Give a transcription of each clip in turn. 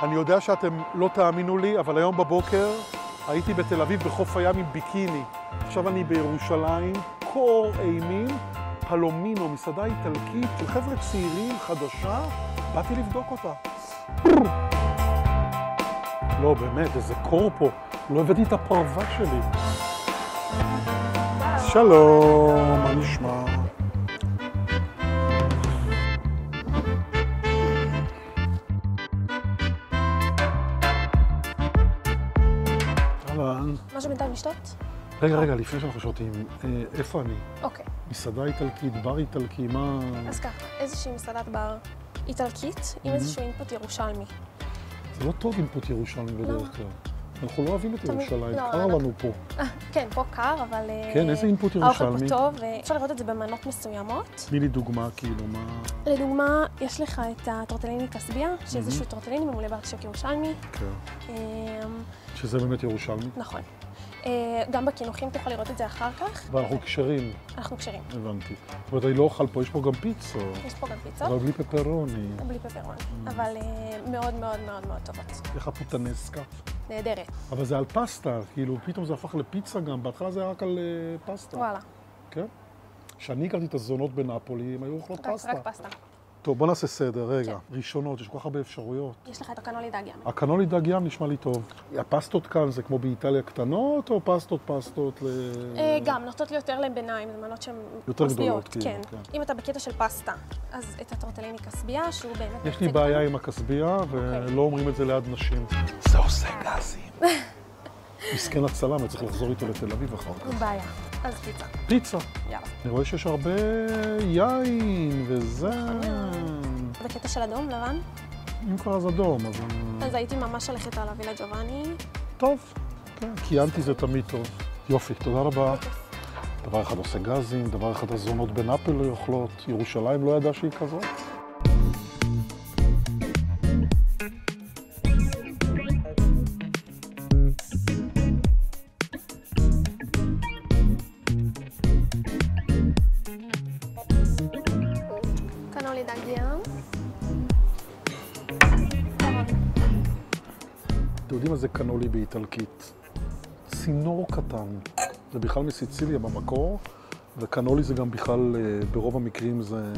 אני יודע שאתם לא תאמינו לי, אבל היום בבוקר הייתי בתל אביב בחוף הים עם ביקיני. עכשיו אני בירושלים, קור אימים, פלומינו, מסעדה איטלקית של חבר'ה צעירים, חדשה, באתי לבדוק אותה. לא, באמת, איזה קור פה. לא הבאתי את הפרווה שלי. שלום, מה נשמע? משהו בינתיים לשתות? רגע, לפני שאנחנו שותים, איפה אני? אוקיי. מסעדה איטלקית, בר איטלקי, מה... אז ככה, איזושהי מסעדת בר איטלקית עם איזשהו אינפוט ירושלמי. זה לא טוב אינפוט ירושלמי בדרך כלל. אנחנו לא אוהבים את ירושלים, קר לנו פה. כן, פה קר, אבל... כן, איזה אינפוט ירושלמי? האוכל פה טוב, ואפשר לראות את זה במנות מסוימות. תני לי דוגמה, כאילו, מה... לדוגמה, יש לך את הטורטליני קסביה, שאיזשהו טורטליני ממולא בארטישוק ירושלמי. כן. שזה באמת ירושלמי? נכון. גם בקינוחים תוכל לראות את זה אחר כך. ואנחנו כשרים. אנחנו כשרים. הבנתי. זאת אומרת, אני לא אוכל פה, יש פה גם פיצות. יש פה גם פיצות. אבל בלי פפרוני. בלי פפרוני, אבל מאוד מאוד מאוד מאוד טובות. איך הפוטנסקה? נהדרת. אבל זה על פסטה, כאילו, פתאום זה הפך לפיצה גם, בהתחלה זה היה רק על פסטה. וואלה. כן? כשאני הכרתי את הזונות בנאפולי, הם היו אוכלות פסטה. רק פסטה. טוב, בוא נעשה סדר, רגע. ראשונות, יש כל כך הרבה אפשרויות. יש לך את הקנולי דג ים. הקנולי דג ים נשמע לי טוב. הפסטות כאן זה כמו באיטליה קטנות, או פסטות גם, נוטות לי יותר לביניים, זה מנות שהן יותר גדולות, כאילו. כן. אם אתה בקטע של פסטה, אז את הטורטליני קסביה, שהוא באמת... יש לי בעיה עם הקסביה, ולא אומרים את זה ליד נשים. זה עושה גזים. מסכן הצלם, צריך לחזור איתו לתל אביב אחר כך. בעיה. אז פיצה. פיצה. יאללה. אני רואה שיש הרבה יין וזה. בקטע של אדום, לבן? אם כבר אז אדום, אז... אז הייתי ממש הולכת על הווילה ג'ובאני. טוב, כן, קיינתי זה תמיד טוב. יופי, תודה רבה. דבר אחד עושה גזים, דבר אחד הזונות בנאפל לא אוכלות. ירושלים לא ידע שהיא כזאת. קנולי דג ים. אתם יודעים מה זה קנולי באיטלקית? צינור קטן. זה בכלל מסיציליה במקור, וקנולי זה גם בכלל, ברוב המקרים זה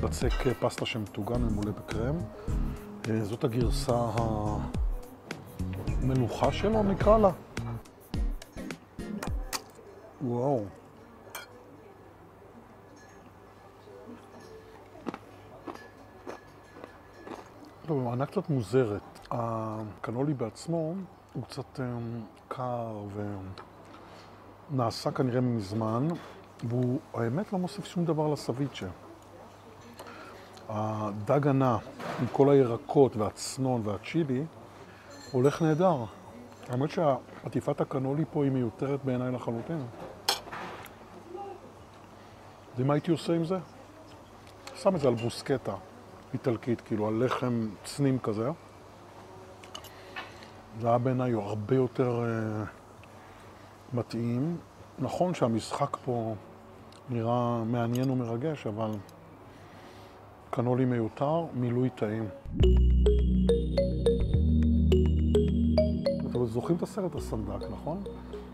בצק פסטה שמטוגן ממולא בקרם. זאת הגרסה המלוכה שלו, נקרא לה. וואו. טוב, מענה קצת מוזרת. הקנולי בעצמו הוא קצת קר ונעשה כנראה מזמן, והוא האמת לא מוסיף שום דבר לסביצ'ה. הדג ענה עם כל הירקות והצנון והצ'ילי הולך נהדר. האמת שעטיפת הקנולי פה היא מיותרת בעיניי לחלוטין. יודעים מה הייתי עושה עם זה? שם את זה על ברוסקטה איטלקית, כאילו על לחם צנים כזה. זה היה בעיניי הרבה יותר מתאים. נכון שהמשחק פה נראה מעניין ומרגש, אבל קנולי מיותר, מילוי טעים. אתם זוכרים את הסרט הסנדק, נכון?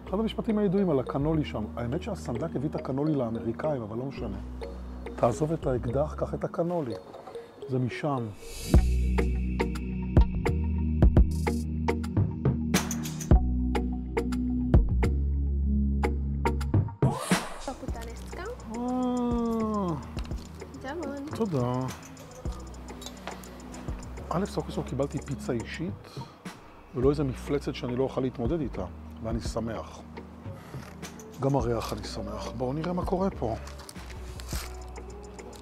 אחד המשפטים הידועים על הקנולי שם. האמת שהסנדק הביא את הקנולי לאמריקאים, אבל לא משנה. תעזוב את האקדח, קח את הקנולי. זה משם. פוטנסקה. תודה. א', סוף סוף קיבלתי פיצה אישית, ולא איזה מפלצת שאני לא אוכל להתמודד איתה, ואני שמח. גם הריח אני שמח. בואו נראה מה קורה פה.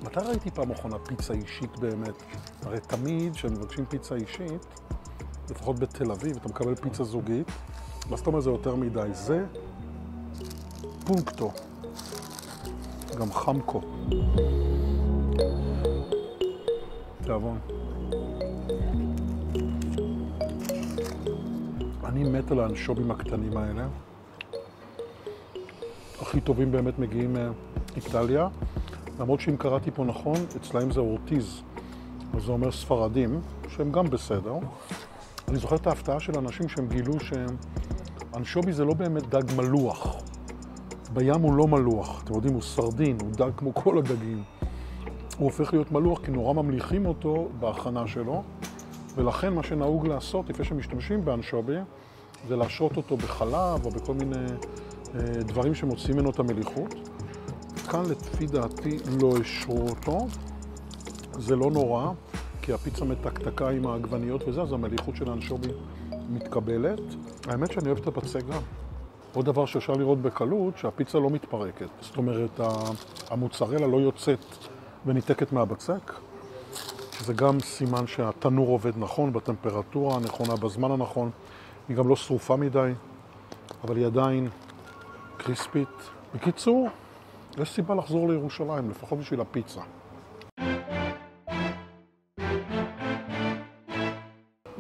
מתי ראיתי פעם אחרונה פיצה אישית באמת? הרי תמיד כשמבקשים פיצה אישית, לפחות בתל אביב, אתה מקבל פיצה זוגית, ואז אתה אומר זה יותר מדי. זה פונקטו. גם חמקו. תיאבון. אני מת על האנשובים הקטנים האלה. הכי טובים באמת מגיעים מאיטליה. למרות שאם קראתי פה נכון, אצלהם זה אורטיז. וזה אומר ספרדים, שהם גם בסדר. אני זוכר את ההפתעה של אנשים שהם גילו שאנשובי זה לא באמת דג מלוח. בים הוא לא מלוח, אתם יודעים, הוא סרדין, הוא דג כמו כל הדגים. הוא הופך להיות מלוח כי נורא ממליכים אותו בהכנה שלו, ולכן מה שנהוג לעשות, לפני שמשתמשים באנשובי, זה להשרות אותו בחלב או בכל מיני דברים שמוצאים ממנו את המליחות. כאן לפי דעתי לא השרו אותו, זה לא נורא, כי הפיצה מתקתקה עם העגבניות וזה, אז המליחות של האנשובי מתקבלת. האמת שאני אוהב את הבצק גם. עוד דבר שאפשר לראות בקלות, שהפיצה לא מתפרקת. זאת אומרת, המוצרלה לא יוצאת וניתקת מהבצק, שזה גם סימן שהתנור עובד נכון, בטמפרטורה הנכונה, בזמן הנכון. היא גם לא שרופה מדי, אבל היא עדיין קריספית. בקיצור, יש סיבה לחזור לירושלים, לפחות בשביל הפיצה.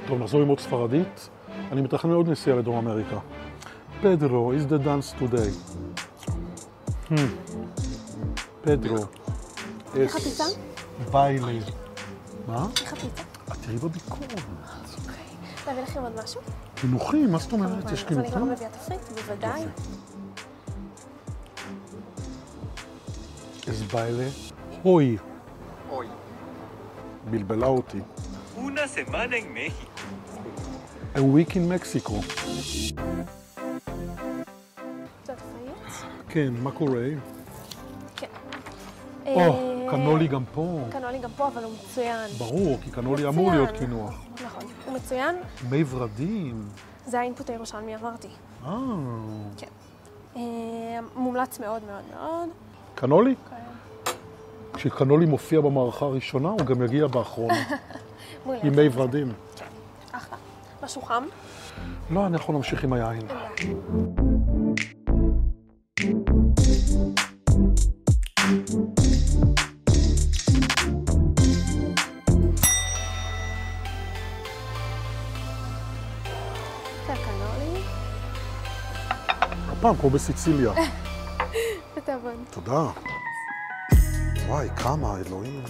טוב, נחזור עם עוד ספרדית. אני מתכנן עוד נסיעה לדרום אמריקה. Pedro, is the dance today? Pedro. איך הפיצה? ביילי. מה? איך הפיצה? את תראי בביקורת. אוקיי. להביא לכם עוד משהו? קינוחים, מה זאת אומרת? יש אז אני קינוחים? כבר מביאה תפריט, בוודאי. Es baile hoy. Hoy. בלבלה אותי. Una semana en México. A week in Mexico. זה תפריט? כן, מה קורה? כן. קנולי גם פה. קנולי גם פה, אבל הוא מצוין. ברור, כי קנולי אמור מצוין. להיות קינוח. נכון, הוא מצוין. מי ורדים. זה האינפוט הירושלמי, אמרתי. כן. מומלץ מאוד מאוד מאוד. קנולי? כן. כשקנולי מופיע במערכה הראשונה, הוא גם יגיע באחרונה. מעולה. עם מי ורדים. אחלה. משהו חם? לא, אני יכול להמשיך עם היין. קצת קנולי. הפעם כמו בסיציליה. ותעבוד. תודה. וואי, כמה, אלוהים.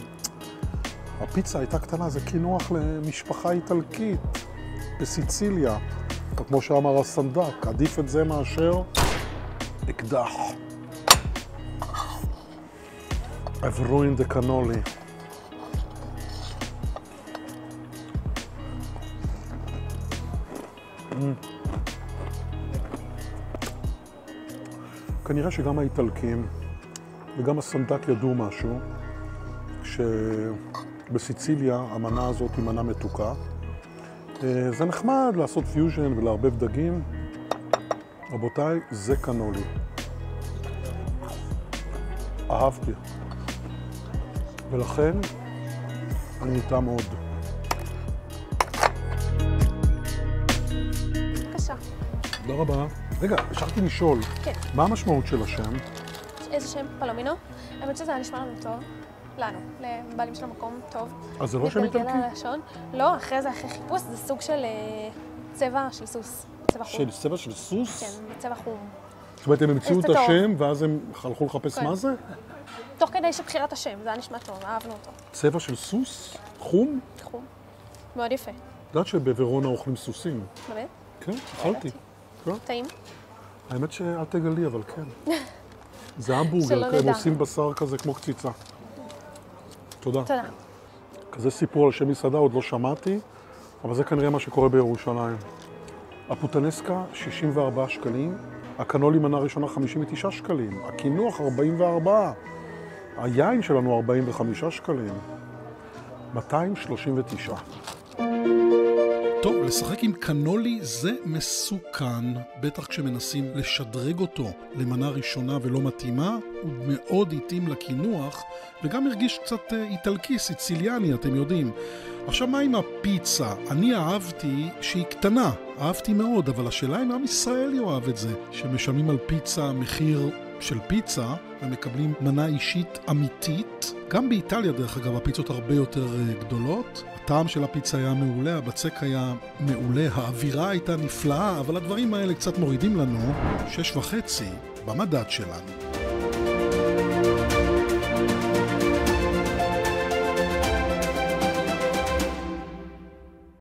הפיצה הייתה קטנה, זה קינוח למשפחה איטלקית בסיציליה. כמו שאמר הסנדק, עדיף את זה מאשר אקדח. I've ruined the cannoli. כנראה שגם האיטלקים וגם הסנדק ידעו משהו, שבסיציליה המנה הזאת היא מנה מתוקה. זה נחמד לעשות פיוז'ן ולערבב דגים. רבותיי, זה קנולי. אהבתי. ולכן אני איתם עוד. בבקשה. תודה רבה. רגע, השארתי לשאול. כן. מה המשמעות של השם? איזה שם? פלומינו? האמת שזה היה נשמע לנו טוב. לנו, לבעלים של המקום טוב. אז זה לא שם איטלקי? מתגלגל על הלשון. לא, אחרי זה, אחרי חיפוש, זה סוג של צבע של סוס. צבע חום. של צבע של סוס? כן, בצבע חום. זאת אומרת, הם המציאו את טוב. השם ואז הם הלכו לחפש כן. מה זה? תוך כדי שבחירת השם, זה היה נשמע טוב, אהבנו אותו. צבע של סוס? חום? חום. מאוד יפה. את יודעת שבוורונה אוכלים סוסים? באמת? כן, אכלתי. כן. טעים? האמת שאל תגלי, אבל כן. זה המבורגר, שלא הם נדע. עושים בשר כזה כמו קציצה. תודה. תודה. כזה סיפור על שם מסעדה עוד לא שמעתי, אבל זה כנראה מה שקורה בירושלים. הפוטנסקה 64 שקלים, הקנולי מנה ראשונה 59 שקלים, הקינוח 44, היין שלנו 45 שקלים, 239. טוב, לשחק עם קנולי זה מסוכן, בטח כשמנסים לשדרג אותו למנה ראשונה ולא מתאימה, הוא מאוד התאים לקינוח, וגם הרגיש קצת איטלקי, סיציליאני, אתם יודעים. עכשיו, מה עם הפיצה? אני אהבתי שהיא קטנה, אהבתי מאוד, אבל השאלה אם עם ישראל יאהב את זה, שמשלמים על פיצה מחיר של פיצה, ומקבלים מנה אישית אמיתית. גם באיטליה, דרך אגב, הפיצות הרבה יותר גדולות. הטעם של הפיצה היה מעולה, הבצק היה מעולה, האווירה הייתה נפלאה, אבל הדברים האלה קצת מורידים לנו 6.5 במדד שלנו.